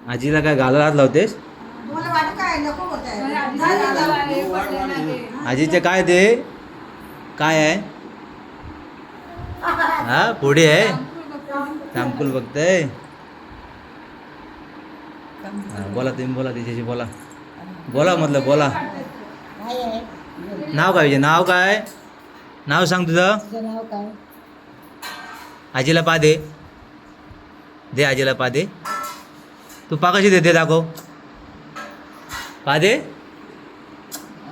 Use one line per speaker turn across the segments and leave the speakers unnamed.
आजीला काय गालाला हात लावतेस?
तुम्हाला वाटत काय नको होत आहे
आजीचे काय ते काय आहे? हा पुढे आहे तामकुल बघताय. बोला तुम्ही बोला तिच्याशी बोला बोला म्हटलं बोला. नाव काय विजय? नाव काय? नाव सांग तुझं.
तुझं नाव काय?
आजीला पा दे दे आजीला पा दे. तू पा कशी देते दाखव. पा दे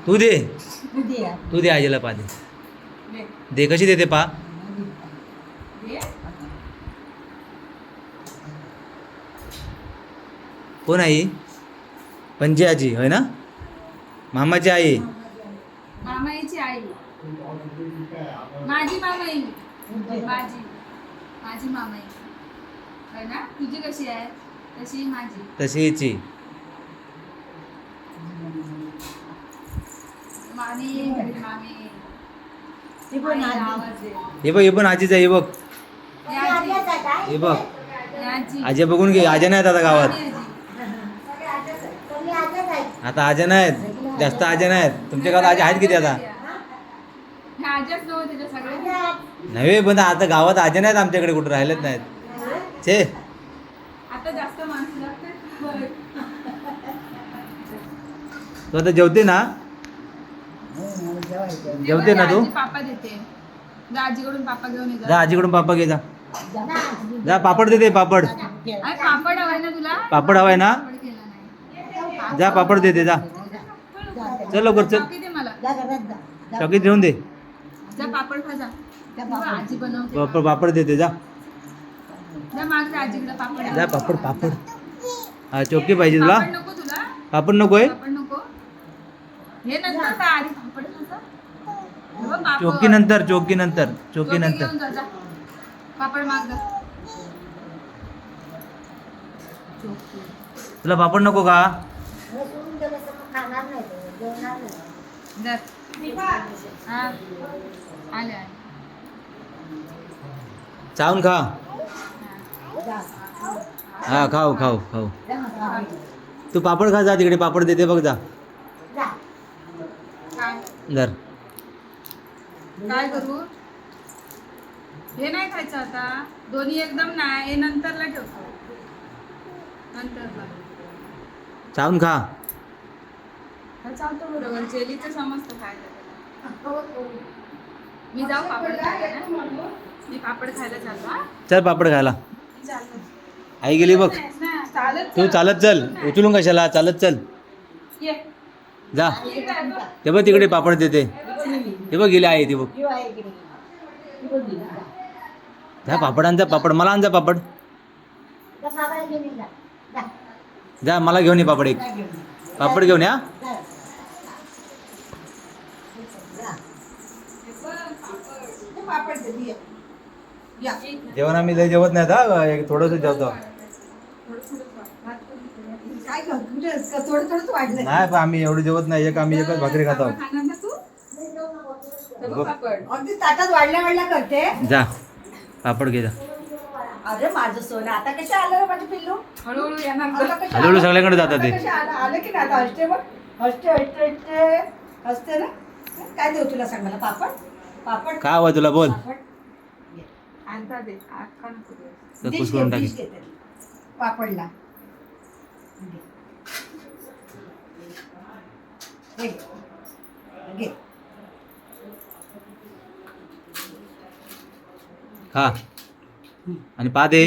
तू दे तू दे आजीला पा दे दे कशी देते पा. कोण आई? पंजी आजी होय ना? मामाची आई.
मामाईची आई माझी मामाई माझी माझी मामाई है ना. तुझी कशी आहे? तशी माझी
तशी हिची.
मामी मामी
ती पण
आई
आजी.
आवाज दे.
हे बघ हे पण आजीच आहे. हे बघ
हे आजी,
हे बघ
हे आजी.
आजी बघून घे. आज्या नाहीत आता गावात.
आजी.
आता आज्या नाहीत जास्त. आज्या नाहीत तुमच्या गावात. आजी आहेत किती आता?
हे आज्याच नव्हते त्याच्या सगळे.
नव्हे पण आता गावात आज्या नाहीत आमच्याकडे. कुठं राहिलेच नाहीत छे.
आता जास्त माणसं लागतात.
तू आता जेवते ना? जेवते ना तू?
आजी पापा देते. जा आजीकडून पापा घेऊन ये
जा आजीकडून पापड घे जा. जा पापड देते पापड.
अरे पापड हवाय ना तुला?
पापड हवाय ना?
पापड केला नाही.
जा पापड देते जा. चल लवकर चल.
चॉकी दे मला.
चॉकीत घेऊन दे.
जा पापड खा जा. आजी बनवते.
पापड देते जा.
जा माग जा आजीकडे पापड आहे.
जा पापड पापड. हा चौकी पाहिजे तुला?
पापड नको तुला?
पापड नकोय?
पापड नको. हे नंतर का आधी पापड खायचं? हे बघ पापड.
चौकी नंतर चौकी नंतर चौकी
चोकी
नंतर.
घेऊन जा, जा. पापड माग जा.
तुला पापड नको का?
धर. हा. आले आले.
चावून खा. हा खाऊ खाऊ खाऊ. तू पापड खा जा. तिकडे पापड देते बघ जा.
काय
धर.
काय करू? हे नाही खायचं आता. दोन्ही एकदम नाही. हे नंतरला ठेवतो. नंतरला.
चावून खा.
हा चालतो बरोबर. जेलीचं समजतं खायला त्याला. मी जाऊ पापड खायला ना? मी पापड खायला चाललो हा?
चल पापड खायला.
चालतो.
आई गेली बघ.
चालत
तू चालत चल. उचलून कशाला? चालत चल
ये.
जा.
ये काय बघ.
ते बघ तिकडे पापड देते. ते बघ गेली आहे ती बघ. जा पापड आण जा. पापड मला आण जा पापड. जा मला घेऊन ये पापड एक. पापड घेऊन या.
पापड दे, ये. या.
जेवण आम्ही लय जेवत नाही आता. एक थोडंसं जेवतो.
काय गं, म्हणजे थोडं थोडंच वाढलंय.
नाही पण आम्ही एवढं जेवत नाही. आम्ही एकच भाकरी खातो.
खाणार ना तू? हे बघ पापड.
अगदी ताटात वाढल्या करते.
जा पापड घे जा.
अरे माझं सोनं आता कशा आलं रे माझं पिल्लू?
हळूहळू येणार
आता
बघ.
कशा
हळूहळू
आलं?
सगळ्याकडे जातात ते.
आता कशा आलं? आलं की नाही आता? हसते बघ. हसते हसते हसते हसते ना. काय देऊ तुला सांग मला? पापड पापड
काय हवं तुला बोल.
पापड.
आणता दे. अख्खा नको दे.
तर
डिश
कुसकरून
घे,
टाकी.
डिश घेते. पापडला घे. घे.
खा आणि पा दे.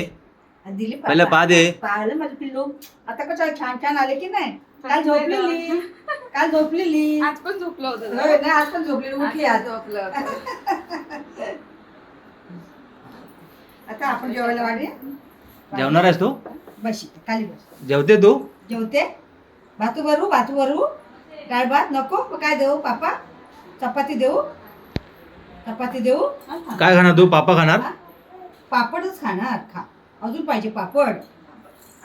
दिली
पहिलं पा दे.
पाहिलं माझं पिल्लू. आता कसं छान छान आले की नाही? काल झोपलेली. काल झोपलेली.
आज पण झोपलं होतं
होय, नाही, आज पण झोपलेली. उठली आज.
झोपलं
आता आपण जेवायला वाढूया.
जेवणार आहेस तू?
बस इथे, खाली बस.
जेवते तू?
जेवते. भातू भरू डाळ भात नको. मग काय देऊ पापा? चपाती देऊ? चपाती देऊ?
काय खाणार तू? पापा खाणार?
हा? पापडच खाणार. खा. अजून पाहिजे पापड?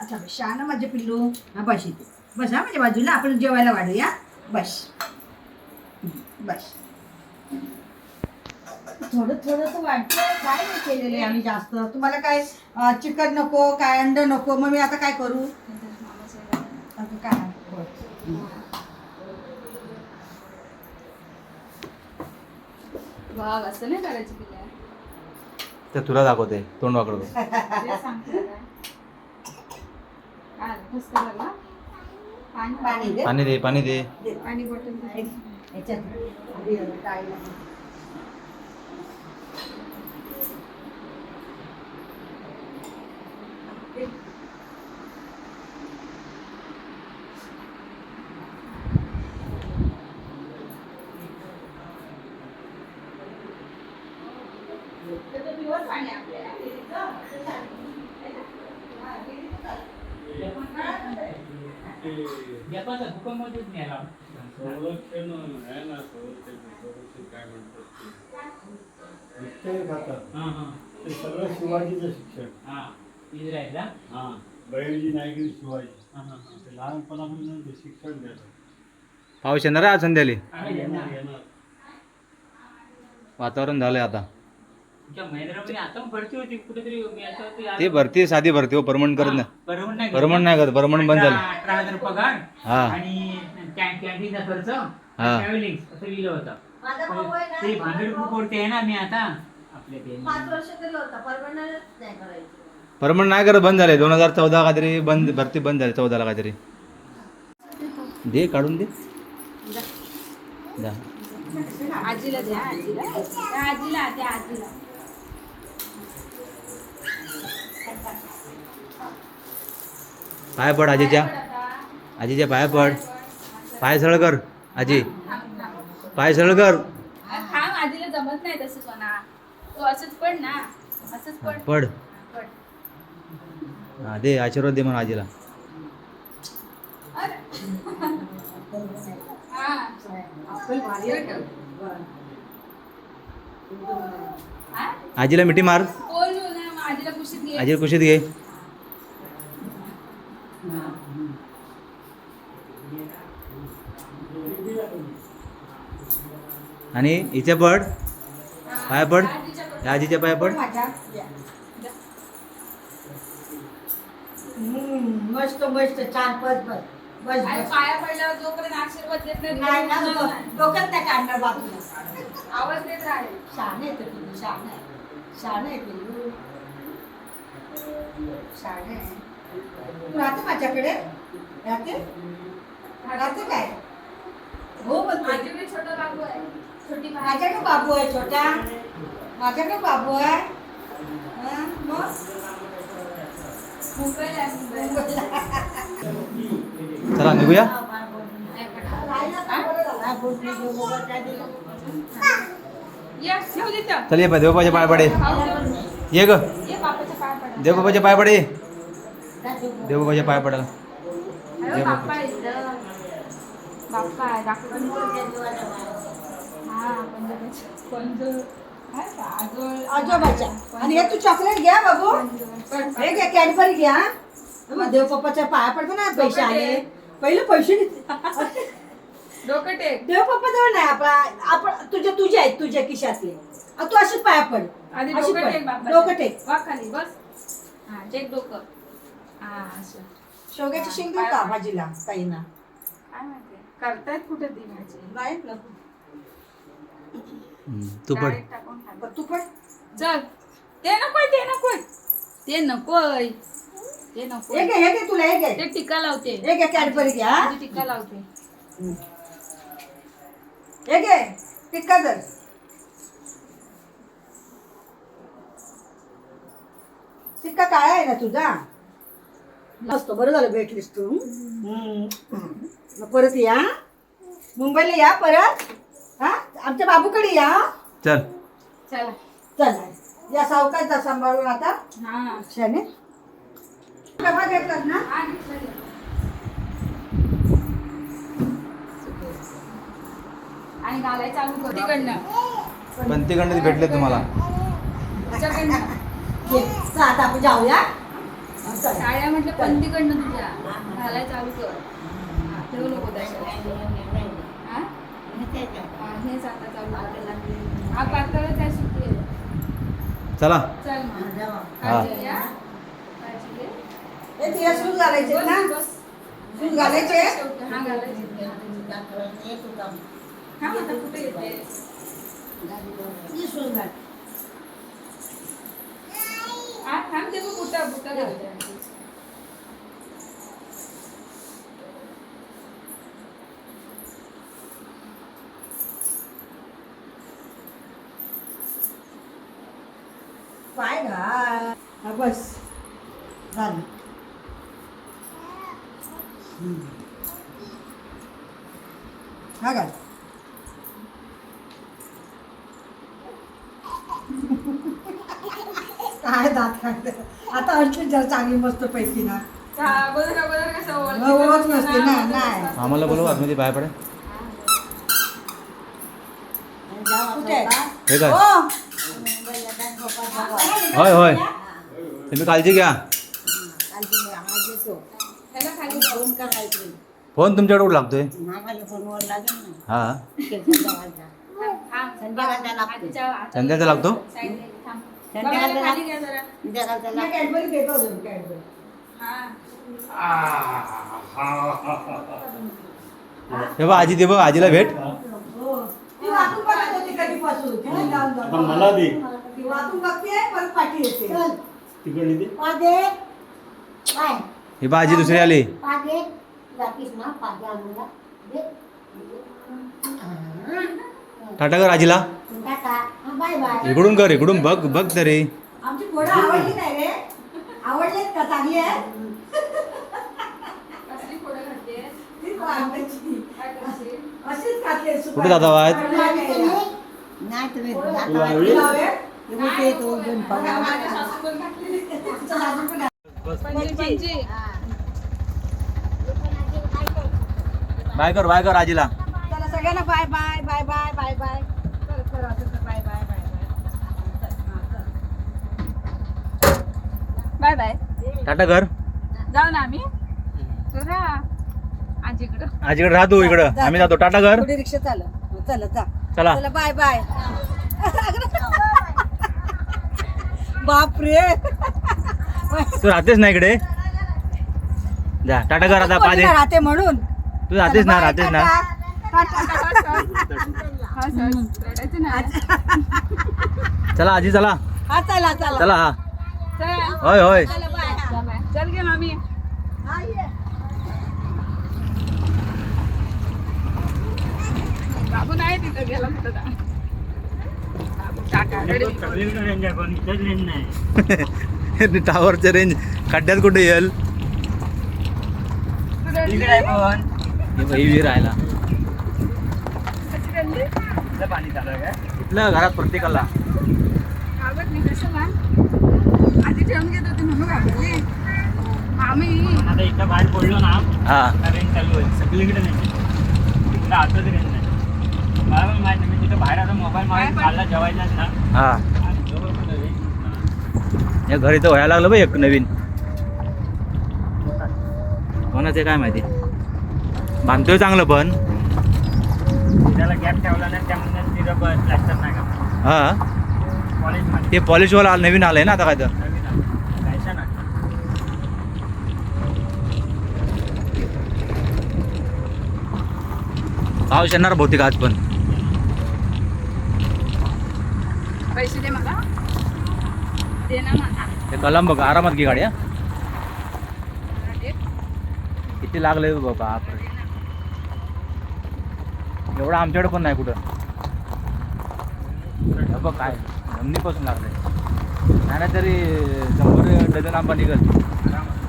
अच्छा बस. शहाणा माझे पिल्लू. हा बस इथे. बस हा माझ्या बाजूला. आपण जेवायला वाढूया. बस बस. थोडं थोडंसं वाटतं. काय नाही केलेलं आहे आम्ही जास्त. तुम्हाला काय चिकन नको, काय अंड नको, मग मी आता काय करू?
वाव असं नाही करायचं तिला.
तर तुला दाखवते तोंड वाकडं
ते सांगते काय. काय फस करायला?
पाणी
पाणी
दे.
पाणी दे पाणी दे.
पाणी बॉटल दे.
याच्यात टाळीला.
संरक्षण आहे ना, संरक्षण काय म्हणतात ते खातात ते सगळं शिवाजीचं शिक्षण. हा बहिर्जी नायगिरी शिवाजी ते लहानपणापासून ते शिक्षण देतात.
पाऊस येणार आहे आज संध्याकाळी.
येणार.
वातावरण झालंय आता.
आता भरती होती कुठेतरी
ते भरती साधी भरती हो, परमनंट करत नाही. परमनंट नाही करत, परमनंट बंद झालं.
18,000 पगार
हा
आणि कॅन्टीनचा खर्च
हा.
ट्रॅव्हलिंग असं लिहिलं होतं.
माझा भाऊ आहे ना,
ते भांडण कोणते आहे ना मी आता आपल्या ते
5 वर्ष केलं होतं परमनंटच नाही करायचं.
परमनंट नाही करत, बंद झाले. 2014 काहीतरी बंद, भरती बंद झाली 14ला काहीतरी. दे काढून दे. जा.
आजीला द्या. आजीला त्या आजीला त्या आजीला.
पाय पड आजीच्या. आजीच्या पाया पड. पाय सरळ कर आजी. पाय सरळ कर.
थांब आजीला जमत नाही तसं कोणा. तू असंच पड ना. असंच पड.
पड.
पड.
हा दे आशीर्वाद दे म्हणून आजीला.
अरे. हा.
आपण भारी आहे.
हा?
आजीला मिठी मार.
बोल ना मग आजीला कुशीत घे.
आजी कुशीत घे. आणि हिच्या पड. पाया पड. या आजीच्या पाया पड.
माझ्या. मस्त मस्त छान बस बस बस
आणि
बस.
पाया पडल्यावर जोपर्यंत आशीर्वाद देत नाही
नाही ना
तोपर्यंत
डोक्यात नाही काढणार बाजूला.
आवाज देत राहील.
शान आहे तो पिल्लू, शान आहे. शान आहे पिल्लू. शान आहे. तू राहते माझ्याकडे? राहते काय? हो बोलते.
माझ्याकडे छोटा बाबू आहे. छोटी बाई.
माझ्याकडे बाबू आहे छोटा. माझ्याकडे बाबू आहे. हं, मग
मुंबईला आहे, मुंबईला.
चला निघूया.
या, ठेव तिथं.
चल ये देवबाच्या पाय पडे. ये ग
ये बापाच्या पाया पडा.
देवबाच्या पाय पडे. देवबाच्या पाय पडायला.
अरे बाप्पा आहे इथं. बाप्पा आहे दाखवून. हा पंजोळ. काय का?
आजोबाच्या. आणि हे तू चॉकलेट घ्या बाबू. हे घ्या कॅडबरी घ्या. मग देव पप्पाच्या पाया पडतो ना पैसे आले. पहिले पैसे घेतले.
डोकं टेक.
देव पप्पा जवळ नाही आपण तुझे आहेत तुझ्या खिशातले. तू अशीच पाया पड.
आधी
अशी
डोकं
पड.
टेक बाप्पा.
डोकं टेक.
वा खाली बस. हा टेक डोकं. हा असं.
शेवग्याची शेंग देऊ का भाजीला ताईंना?
काय माहिती करतायत कुठे ती भाजी.
नाही ना.
तू पड.
डाळीत टाकून खाली.
तू पण
चल. ते नकोय ते नकोय ते नकोय ते नको.
हे घे तुला हे घे.
ते टिक्का लावते.
हे घे कॅडबरी घ्या.
आधी टिक्का लावते.
हे घे टिक्का दर. टिक्का काळा आहे ना तुझा? मस्त बरं झालं भेटलीस तू. मग परत या मुंबईला या परत. हा आमच्या बाबूकडे या.
चल
चला.
चला या सावकाश जा सांभाळून आता.
हा
शाने डबा घेतलात ना?
हा घेतलं ते. आणि घालायचं चालू कर तिकडनं.
पण तिकडनं भेटले तुम्हाला.
तिच्याकडनं.
घे. चला आता आपण जाऊया. चला.
साड्या म्हटलं पंतीकडनं तुझ्या घालायला चालू कर. हा, ठेवू नको त्याच्यात. हा? हा, हेच आता चालू कर. हा पातळच आहे सुट्टी आहे.
चला.
चल मग.
हा.
काळजी घ्या. काळजी घे.
हे तिला सुरू घालायचे
बस,
ना?
बस.
शूज घालायचे
हा घालायचे. हा आता कुठे येते?
ही शूज घाल.
हा थांब ते बघ बुटा बुटा घालते.
पाय घाल. हा बस झालं. हा घाल. काय दात काढते आता आणखी जर चांगली मस्त पैकी ना
अगोदर कसं
ओळख नसते ना नाही
आम्हाला बोलव आतमध्ये बाहेर पडे
कुठे
हे काय
हो.
होय होय तुम्ही काळजी घ्या
त्याला खाली
फोन तुमच्याकडे कुठं लागतोय हा संध्याचा लागतो
खाली घ्या जरा.
कॅडबरी देतो अजून कॅडबरी.
हे बघ आजी ते बघ आजीला भेट
हो. ती वाचून बघत होती कधीपासून. ती जाऊन
आता
जाऊन.
मला दे
ती वाचून बघते परत पाठी येते.
तिकडे दे
ही बघ आजी दुसरी आली टाटा कर आजीला इकडून कर इकडून बघ बघ तरी
आमची पोरं आवडली नाही रे आवडलेत का चांगली आहे
कसली फोडं घातली आहे?
ती आंब्याची.
काय करशील?
अशीच खाते
कुठे जाता वाद
नाही तुम्ही
तू लावली?
माझ्या सासू पण घातली. पंची.
बाय कर आजीला
चला सगळ्यांना bye bye bye bye bye bye कर असं कर bye bye bye bye
bye bye.
टाटा कर
जाऊ ना आम्ही जरा आजीकडं.
आजीकडे राहतो इकडं आम्ही जातो टाटा कर
थोडी रिक्षा चालव चला जा
चला
चला बाय बाय बाप रे
तू राहतेस ना इकडे जा टाटा कर आता पादे
राहते म्हणून
तू राहतेस ना राहतेस ना
रडायचं ना.
चला आजी चला
हा चला चला
चला हा
चल.
होय होय
चला बाय हा.
चल गे मामी.
हा, ये.
बाबू नाही तिथं गेला कुठं जा. बाबू काकाकडे.
सगळीकडे रेंज आहे पण इथंच रेंज नाही
टावरचं रेंज खड्ड्यात कुठे येईल
इकडे आहे पण
हे बाई विहीर राहायला
इथलं पाणी चालू आहे काय
इथलं घरात प्रत्येकाला
घाबरली कशाला? आधी ठेवून घेत होती म्हणून घाबरली. मामी
पण आता इथं बाहेर पडलो ना
हा
आता रेंज चालू आहे सगळीकडे रेंज आहे इकडे आताच रेंज नाही मला पण माहिती नाही मी तिथं बाहेर आता मोबाईल मागे खाल्ला जेवायलाच ना
हा
आणि जवळ पण रेंज
या घरी तर व्हायला लागलं बघ एक नवीन कोणाचं आहे काय माहिती बांधतोय चांगलं पण
त्याला गॅप ठेवला नाही त्यामुळे तिथं प्लॅस्टर नाही का
हा
कॉलेजमध्ये
ते पॉलिशवाला नवीन आलंय ना आता काय तर
नवीन आहे फॅशन आहे
पाऊस येणार बहुतेक आज पण
पैसे दे मला. दे ना मला.
ते कलम बघ आरामात घे गाड्या
दे.
किती लागले बाबा एवढं आमच्याकडे पण नाही कुठं हे बघ काय जमिनीपासून लागलंय नाही तरी 100 डझन आंबा निघल
आरामात